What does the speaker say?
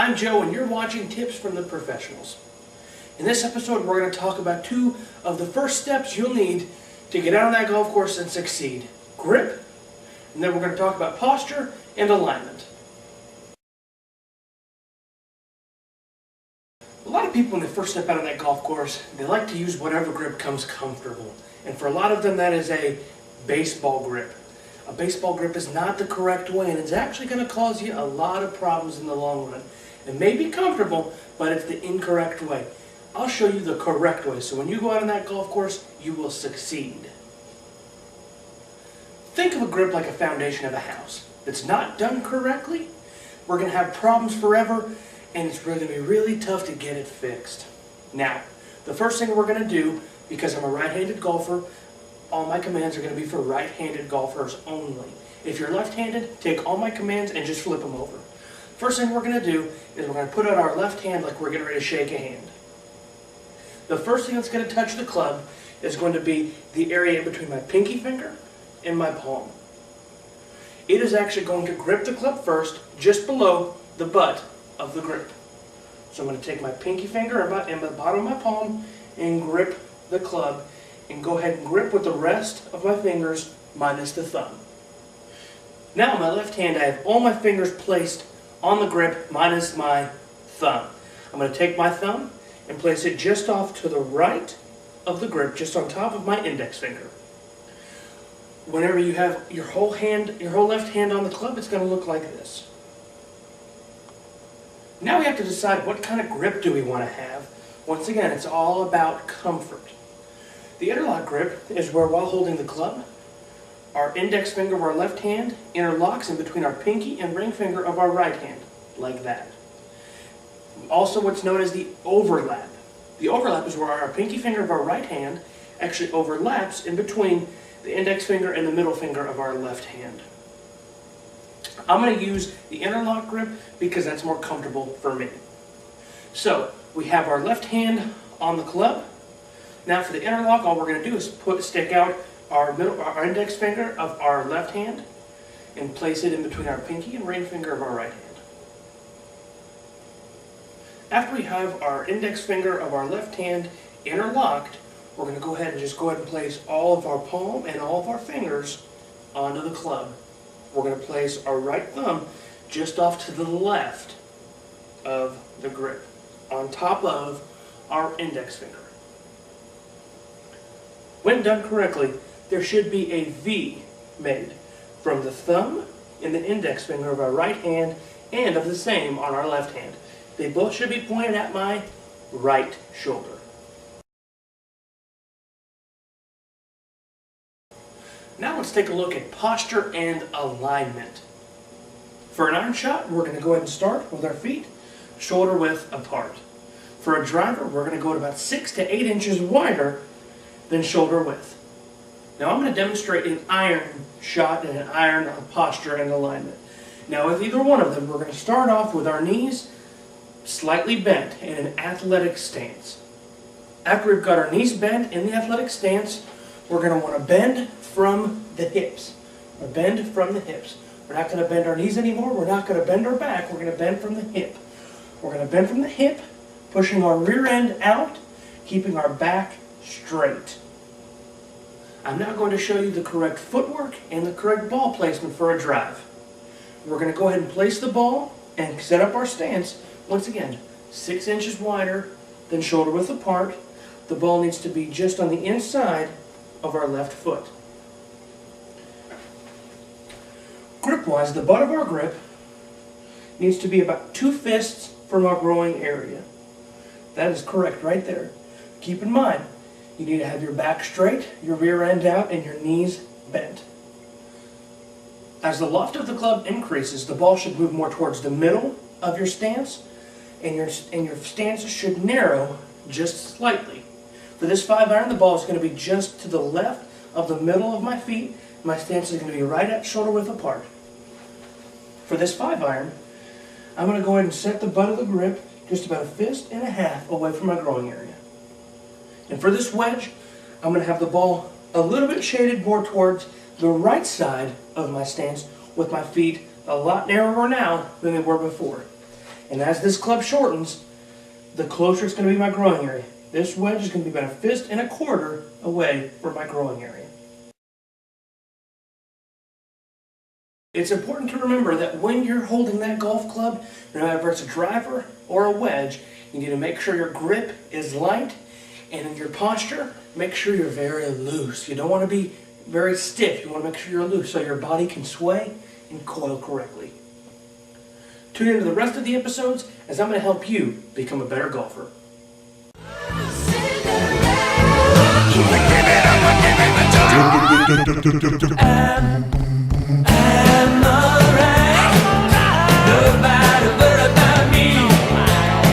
I'm Joe and you're watching Tips from the Professionals. In this episode we're going to talk about two of the first steps you'll need to get out on that golf course and succeed. Grip, and then we're going to talk about posture and alignment. A lot of people when they first step out on that golf course, they like to use whatever grip comes comfortable. And for a lot of them that is a baseball grip. A baseball grip is not the correct way, and it's actually going to cause you a lot of problems in the long run. It may be comfortable, but it's the incorrect way. I'll show you the correct way, so when you go out on that golf course, you will succeed. Think of a grip like a foundation of a house. If it's not done correctly, we're going to have problems forever, and it's going to be really tough to get it fixed. Now, the first thing we're going to do, because I'm a right-handed golfer, all my commands are going to be for right-handed golfers only. If you're left-handed, take all my commands and just flip them over. First thing we're going to do is we're going to put out our left hand like we're getting ready to shake a hand. The first thing that's going to touch the club is going to be the area in between my pinky finger and my palm. It is actually going to grip the club first, just below the butt of the grip. So I'm going to take my pinky finger and the bottom of my palm and grip the club, and go ahead and grip with the rest of my fingers minus the thumb. Now on my left hand I have all my fingers placed on the grip minus my thumb. I'm going to take my thumb and place it just off to the right of the grip, just on top of my index finger. Whenever you have your whole left hand on the club, it's going to look like this. Now we have to decide what kind of grip do we want to have. Once again, it's all about comfort. The interlock grip is where, while holding the club, our index finger of our left hand interlocks in between our pinky and ring finger of our right hand, like that. Also what's known as the overlap. The overlap is where our pinky finger of our right hand actually overlaps in between the index finger and the middle finger of our left hand. I'm going to use the interlock grip because that's more comfortable for me. So, we have our left hand on the club. Now for the interlock, all we're going to do is stick out our index finger of our left hand and place it in between our pinky and ring finger of our right hand. After we have our index finger of our left hand interlocked, we're going to go ahead and place all of our palm and all of our fingers onto the club. We're going to place our right thumb just off to the left of the grip, on top of our index finger. When done correctly, there should be a V made from the thumb and the index finger of our right hand and of the same on our left hand. They both should be pointed at my right shoulder. Now let's take a look at posture and alignment. For an iron shot, we're going to go ahead and start with our feet shoulder width apart. For a driver, we're going to go at about 6 to 8 inches wider than shoulder width. Now I'm going to demonstrate an iron shot and an iron posture and alignment. Now with either one of them, we're going to start off with our knees slightly bent in an athletic stance. After we've got our knees bent in the athletic stance, we're going to want to bend from the hips. We're bend from the hips. We're not going to bend our knees anymore. We're not going to bend our back. We're going to bend from the hip. We're going to bend from the hip, pushing our rear end out, keeping our back straight. I'm now going to show you the correct footwork and the correct ball placement for a drive. We're going to go ahead and place the ball and set up our stance. Once again, 6 inches wider than shoulder width apart. The ball needs to be just on the inside of our left foot. Grip-wise, the butt of our grip needs to be about 2 fists from our growing area. That is correct right there. Keep in mind, you need to have your back straight, your rear end out, and your knees bent. As the loft of the club increases, the ball should move more towards the middle of your stance, and your stance should narrow just slightly. For this 5-iron, the ball is going to be just to the left of the middle of my feet. My stance is going to be right at shoulder width apart. For this 5-iron, I'm going to go ahead and set the butt of the grip just about 1.5 fists away from my growing area. And for this wedge, I'm going to have the ball a little bit shaded more towards the right side of my stance with my feet a lot narrower now than they were before. And as this club shortens, the closer it's going to be my growing area. This wedge is going to be about 1.25 fist away from my growing area. It's important to remember that when you're holding that golf club, no matter if it's a driver or a wedge, you need to make sure your grip is light, and in your posture, make sure you're very loose. You don't want to be very stiff. You want to make sure you're loose so your body can sway and coil correctly. Tune into the rest of the episodes as I'm going to help you become a better golfer. Give it up, give it up.